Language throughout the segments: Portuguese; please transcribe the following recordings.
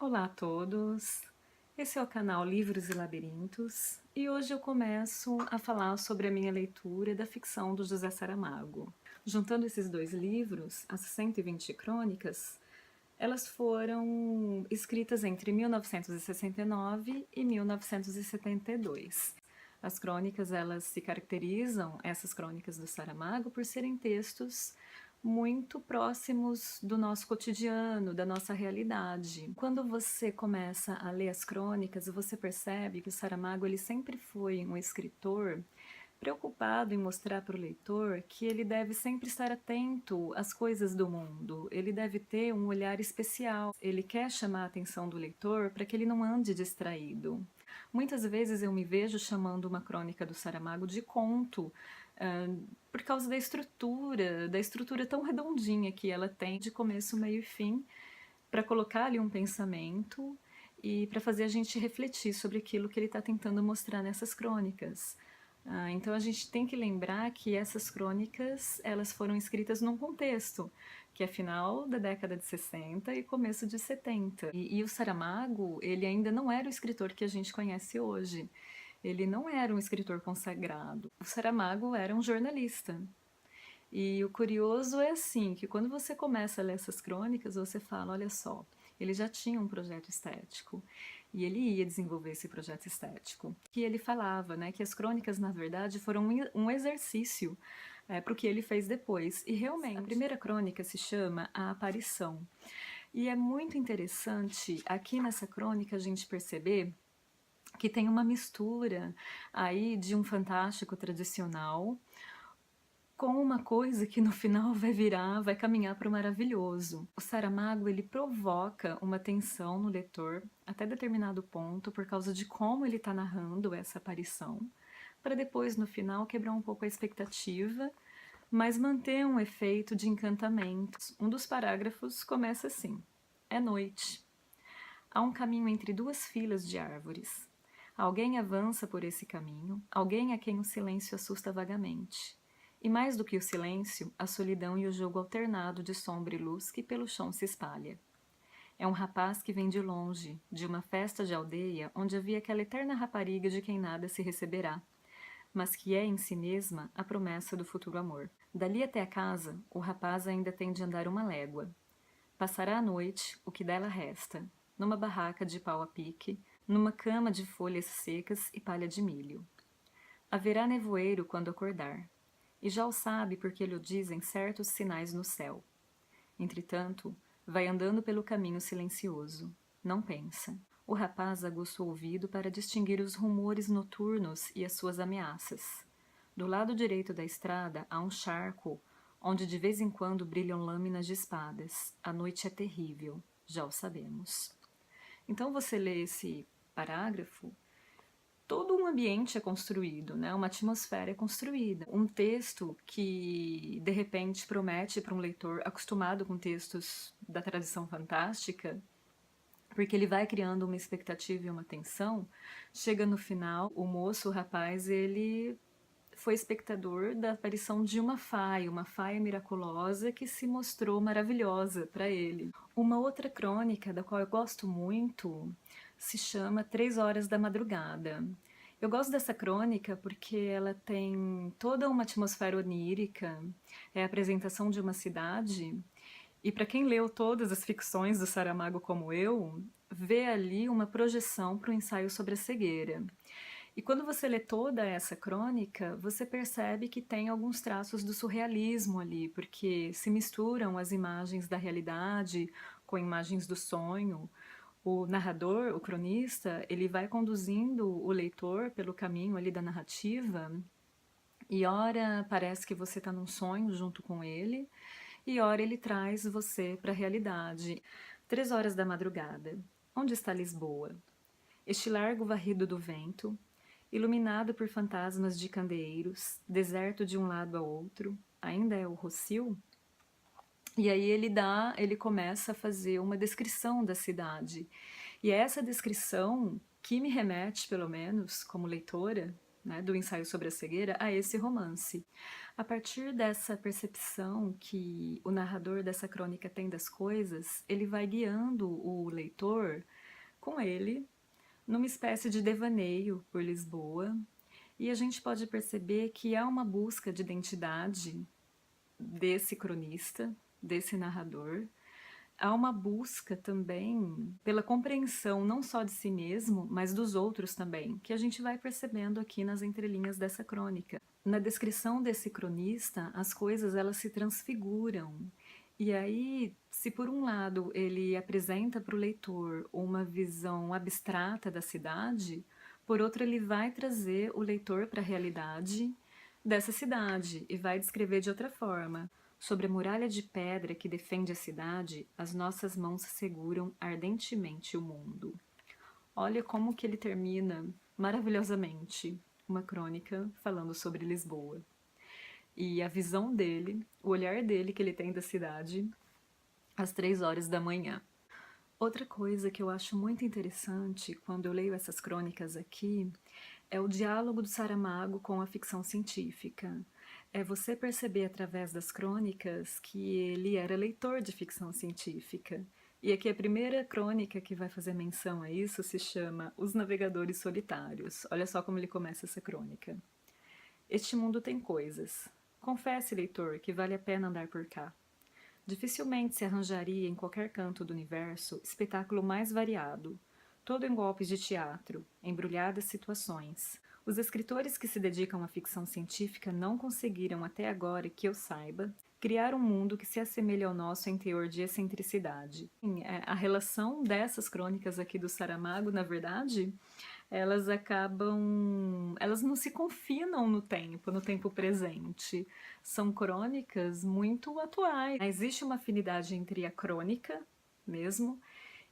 Olá a todos, esse é o canal Livros e Labirintos e hoje eu começo a falar sobre a minha leitura da ficção do José Saramago. Juntando esses dois livros, as 120 crônicas, elas foram escritas entre 1969 e 1972. As crônicas, elas se caracterizam, essas crônicas do Saramago, por serem textos muito próximos do nosso cotidiano, da nossa realidade. Quando você começa a ler as crônicas, você percebe que o Saramago ele sempre foi um escritor preocupado em mostrar para o leitor que ele deve sempre estar atento às coisas do mundo, ele deve ter um olhar especial, ele quer chamar a atenção do leitor para que ele não ande distraído. Muitas vezes eu me vejo chamando uma crônica do Saramago de conto, por causa da estrutura tão redondinha que ela tem de começo, meio e fim, para colocar ali um pensamento e para fazer a gente refletir sobre aquilo que ele está tentando mostrar nessas crônicas. Então a gente tem que lembrar que essas crônicas elas foram escritas num contexto, que é final da década de 60 e começo de 70. E o Saramago, ele ainda não era o escritor que a gente conhece hoje. Ele não era um escritor consagrado. O Saramago era um jornalista. E o curioso é assim, que quando você começa a ler essas crônicas, você fala, olha só, ele já tinha um projeto estético e ele ia desenvolver esse projeto estético. Que ele falava, né, que as crônicas na verdade foram um exercício para o que ele fez depois. E realmente, a primeira crônica se chama A Aparição. E é muito interessante aqui nessa crônica a gente perceber que tem uma mistura aí de um fantástico tradicional com uma coisa que no final vai caminhar para o maravilhoso. O Saramago, ele provoca uma tensão no leitor até determinado ponto por causa de como ele está narrando essa aparição, para depois no final quebrar um pouco a expectativa, mas manter um efeito de encantamento. Um dos parágrafos começa assim: é noite. Há um caminho entre duas filas de árvores. Alguém avança por esse caminho, alguém a quem o silêncio assusta vagamente. E mais do que o silêncio, a solidão e o jogo alternado de sombra e luz que pelo chão se espalha. É um rapaz que vem de longe, de uma festa de aldeia onde havia aquela eterna rapariga de quem nada se receberá, mas que é em si mesma a promessa do futuro amor. Dali até a casa, o rapaz ainda tem de andar uma légua. Passará a noite, o que dela resta, numa barraca de pau a pique, numa cama de folhas secas e palha de milho. Haverá nevoeiro quando acordar, e já o sabe porque lhe o dizem certos sinais no céu. Entretanto, vai andando pelo caminho silencioso. Não pensa. O rapaz aguça o ouvido para distinguir os rumores noturnos e as suas ameaças. Do lado direito da estrada há um charco, onde de vez em quando brilham lâminas de espadas. A noite é terrível, já o sabemos. Então você lê esse parágrafo, todo um ambiente é construído, né? Uma atmosfera é construída. Um texto que, de repente, promete para um leitor acostumado com textos da tradição fantástica, porque ele vai criando uma expectativa e uma tensão, chega no final, o moço, o rapaz, ele foi espectador da aparição de uma faia miraculosa que se mostrou maravilhosa para ele. Uma outra crônica, da qual eu gosto muito, se chama 3 Horas da Madrugada. Eu gosto dessa crônica porque ela tem toda uma atmosfera onírica, é a apresentação de uma cidade, e para quem leu todas as ficções do Saramago como eu, vê ali uma projeção para o ensaio sobre a cegueira. E quando você lê toda essa crônica, você percebe que tem alguns traços do surrealismo ali, porque se misturam as imagens da realidade com imagens do sonho. O narrador, o cronista, ele vai conduzindo o leitor pelo caminho ali da narrativa, e ora parece que você está num sonho junto com ele, e ora ele traz você para a realidade. 3 horas da madrugada. Onde está Lisboa? Este largo varrido do vento, iluminado por fantasmas de candeeiros, deserto de um lado a outro, ainda é o Rossio? E aí ele começa a fazer uma descrição da cidade. E é essa descrição que me remete, pelo menos, como leitora, né, do ensaio sobre a cegueira, a esse romance. A partir dessa percepção que o narrador dessa crônica tem das coisas, ele vai guiando o leitor com ele numa espécie de devaneio por Lisboa, e a gente pode perceber que há uma busca de identidade desse cronista, desse narrador. Há uma busca também pela compreensão não só de si mesmo, mas dos outros também, que a gente vai percebendo aqui nas entrelinhas dessa crônica. Na descrição desse cronista, as coisas elas se transfiguram. E aí, se por um lado ele apresenta para o leitor uma visão abstrata da cidade, por outro ele vai trazer o leitor para a realidade dessa cidade e vai descrever de outra forma. Sobre a muralha de pedra que defende a cidade, as nossas mãos seguram ardentemente o mundo. Olha como que ele termina maravilhosamente uma crônica falando sobre Lisboa. E a visão dele, o olhar dele que ele tem da cidade às 3 horas da manhã. Outra coisa que eu acho muito interessante quando eu leio essas crônicas aqui é o diálogo do Saramago com a ficção científica. É você perceber através das crônicas que ele era leitor de ficção científica. E aqui a primeira crônica que vai fazer menção a isso se chama Os Navegadores Solitários. Olha só como ele começa essa crônica. Este mundo tem coisas. Confesse, leitor, que vale a pena andar por cá. Dificilmente se arranjaria em qualquer canto do universo espetáculo mais variado, todo em golpes de teatro, embrulhadas situações. Os escritores que se dedicam à ficção científica não conseguiram até agora, que eu saiba, criar um mundo que se assemelhe ao nosso em teor de excentricidade. A relação dessas crônicas aqui do Saramago, na verdade, elas não se confinam no tempo presente. São crônicas muito atuais. Existe uma afinidade entre a crônica mesmo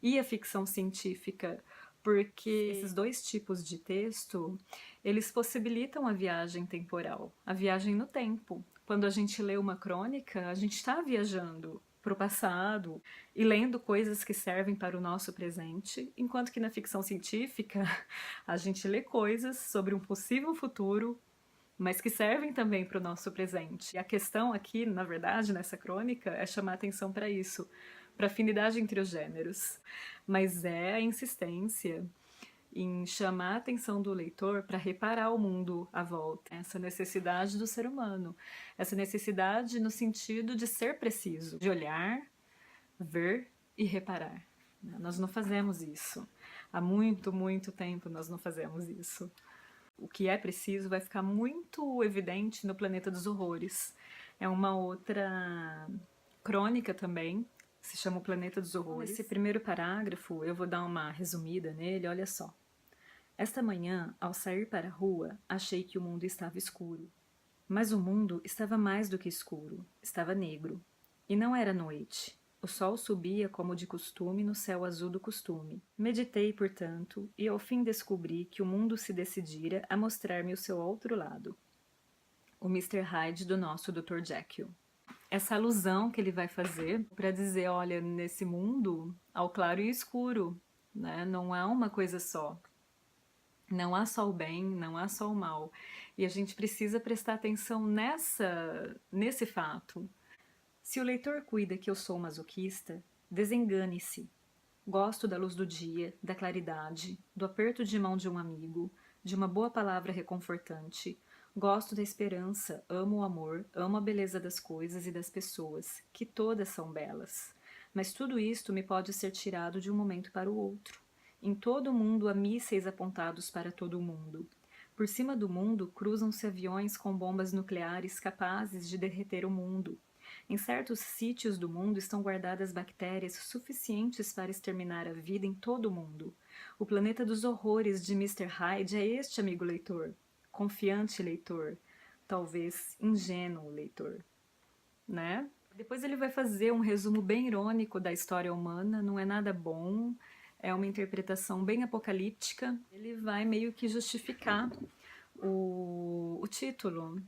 e a ficção científica, porque esses dois tipos de texto, eles possibilitam a viagem temporal, a viagem no tempo. Quando a gente lê uma crônica, a gente está viajando para o passado e lendo coisas que servem para o nosso presente, enquanto que na ficção científica a gente lê coisas sobre um possível futuro, mas que servem também para o nosso presente. E a questão aqui, na verdade, nessa crônica, é chamar atenção para isso, para a afinidade entre os gêneros, mas é a insistência em chamar a atenção do leitor para reparar o mundo à volta, essa necessidade do ser humano, essa necessidade no sentido de ser preciso, de olhar, ver e reparar. Nós não fazemos isso. Há muito, muito tempo nós não fazemos isso. O que é preciso vai ficar muito evidente no Planeta dos Horrores. É uma outra crônica também, se chama O Planeta dos Horrores. Esse primeiro parágrafo, eu vou dar uma resumida nele, olha só. Esta manhã, ao sair para a rua, achei que o mundo estava escuro. Mas o mundo estava mais do que escuro, estava negro. E não era noite. O sol subia como de costume no céu azul do costume. Meditei, portanto, e ao fim descobri que o mundo se decidira a mostrar-me o seu outro lado. O Mr. Hyde do nosso Dr. Jekyll. Essa alusão que ele vai fazer para dizer, olha, nesse mundo há o claro e o escuro, né? Não há uma coisa só. Não há só o bem, não há só o mal. E a gente precisa prestar atenção nesse fato. Se o leitor cuida que eu sou masoquista, desengane-se. Gosto da luz do dia, da claridade, do aperto de mão de um amigo, de uma boa palavra reconfortante. Gosto da esperança, amo o amor, amo a beleza das coisas e das pessoas, que todas são belas. Mas tudo isto me pode ser tirado de um momento para o outro. Em todo o mundo há mísseis apontados para todo o mundo. Por cima do mundo cruzam-se aviões com bombas nucleares capazes de derreter o mundo. Em certos sítios do mundo estão guardadas bactérias suficientes para exterminar a vida em todo o mundo. O planeta dos horrores de Mr. Hyde é este, amigo leitor. Confiante leitor. Talvez ingênuo leitor. Né? Depois ele vai fazer um resumo bem irônico da história humana, não é nada bom, é uma interpretação bem apocalíptica. Ele vai meio que justificar o título,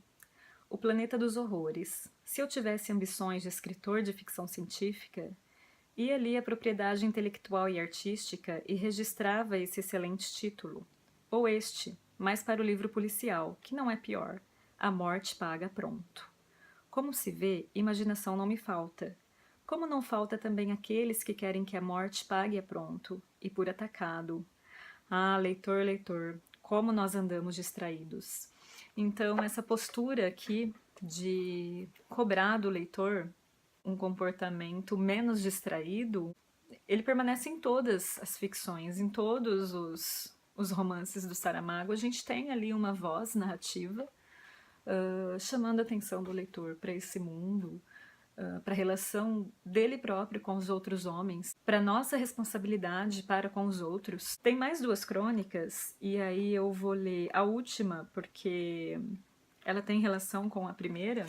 O Planeta dos Horrores. Se eu tivesse ambições de escritor de ficção científica, ia ali a propriedade intelectual e artística e registrava esse excelente título. Ou este, mais para o livro policial, que não é pior, A Morte Paga Pronto. Como se vê, imaginação não me falta. Como não falta também aqueles que querem que a morte pague a pronto, e por atacado. Ah, leitor, leitor, como nós andamos distraídos. Então, essa postura aqui de cobrar do leitor um comportamento menos distraído, ele permanece em todas as ficções, em todos os romances do Saramago. A gente tem ali uma voz narrativa chamando a atenção do leitor para esse mundo, para a relação dele próprio com os outros homens, para nossa responsabilidade para com os outros. Tem mais duas crônicas, e aí eu vou ler a última, porque ela tem relação com a primeira.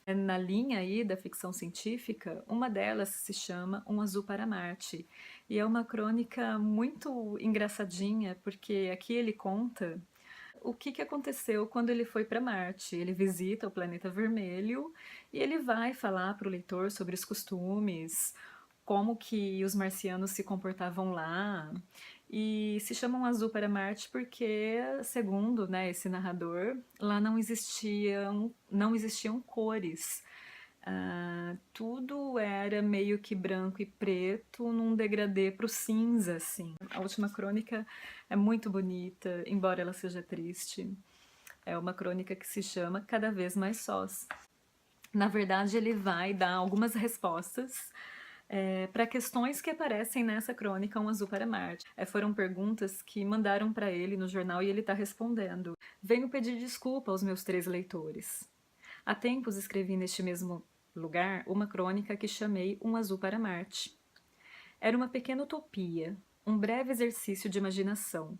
Na linha aí da ficção científica, uma delas se chama Um Azul para Marte, e é uma crônica muito engraçadinha, porque aqui ele conta o que aconteceu quando ele foi para Marte. Ele visita o planeta vermelho e ele vai falar para o leitor sobre os costumes, como que os marcianos se comportavam lá. E se chamam Azul para Marte porque, segundo, né, esse narrador, lá não existiam cores. Tudo era meio que branco e preto num degradê pro cinza, assim. A última crônica é muito bonita, embora ela seja triste. É uma crônica que se chama Cada Vez Mais Sós. Na verdade, ele vai dar algumas respostas para questões que aparecem nessa crônica Um Azul para Marte. Foram perguntas que mandaram para ele no jornal e ele está respondendo. Venho pedir desculpa aos meus 3 leitores. Há tempos escrevi neste mesmo lugar uma crônica que chamei Um Azul para Marte. Era uma pequena utopia, um breve exercício de imaginação,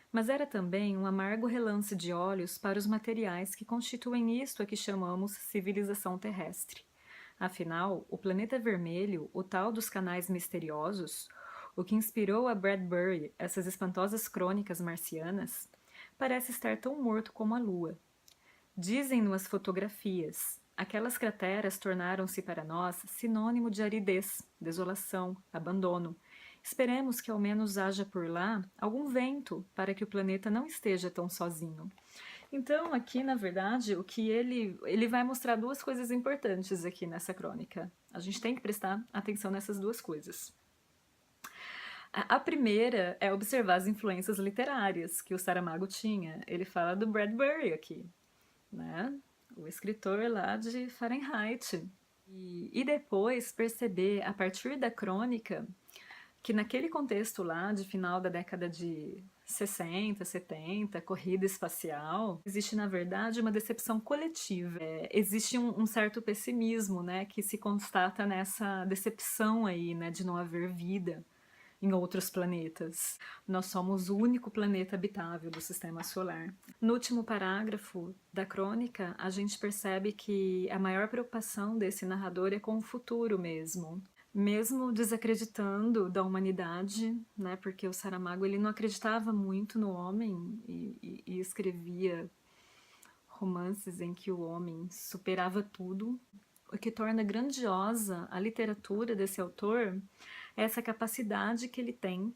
mas era também um amargo relance de olhos para os materiais que constituem isto a que chamamos civilização terrestre. Afinal, o planeta vermelho, o tal dos canais misteriosos, o que inspirou a Bradbury essas espantosas crônicas marcianas, parece estar tão morto como a Lua. Dizem-no as fotografias. Aquelas crateras tornaram-se para nós sinônimo de aridez, desolação, abandono. Esperemos que ao menos haja por lá algum vento para que o planeta não esteja tão sozinho. Então, aqui, na verdade, o que ele vai mostrar duas coisas importantes aqui nessa crônica. A gente tem que prestar atenção nessas duas coisas. A primeira é observar as influências literárias que o Saramago tinha. Ele fala do Bradbury aqui, né? O escritor lá de Fahrenheit. E depois perceber, a partir da crônica, que naquele contexto lá, de final da década de 60, 70, corrida espacial, existe, na verdade, uma decepção coletiva. Existe um certo pessimismo, né, que se constata nessa decepção aí, né, de não haver vida em outros planetas. Nós somos o único planeta habitável do sistema solar. No último parágrafo da crônica, a gente percebe que a maior preocupação desse narrador é com o futuro mesmo. Mesmo desacreditando da humanidade, né, porque o Saramago ele não acreditava muito no homem e escrevia romances em que o homem superava tudo. O que torna grandiosa a literatura desse autor é essa capacidade que ele tem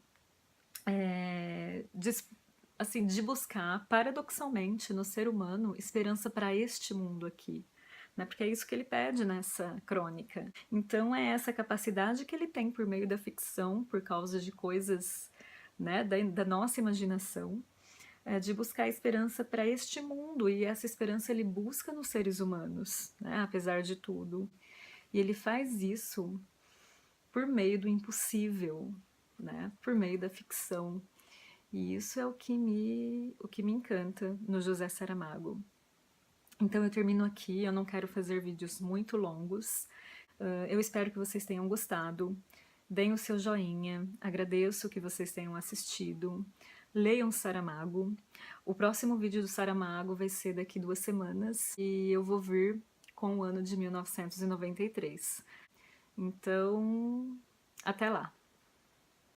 de buscar, paradoxalmente, no ser humano, esperança para este mundo aqui. Né? Porque é isso que ele pede nessa crônica. Então é essa capacidade que ele tem por meio da ficção, por causa de coisas, né, da nossa imaginação, de buscar esperança para este mundo, e essa esperança ele busca nos seres humanos, né, apesar de tudo. E ele faz isso por meio do impossível, né, por meio da ficção. E isso é o que me encanta no José Saramago. Então eu termino aqui, eu não quero fazer vídeos muito longos. Eu espero que vocês tenham gostado. Deem o seu joinha, agradeço que vocês tenham assistido. Leiam Saramago. O próximo vídeo do Saramago vai ser daqui 2 semanas e eu vou vir com o ano de 1993. Então, até lá!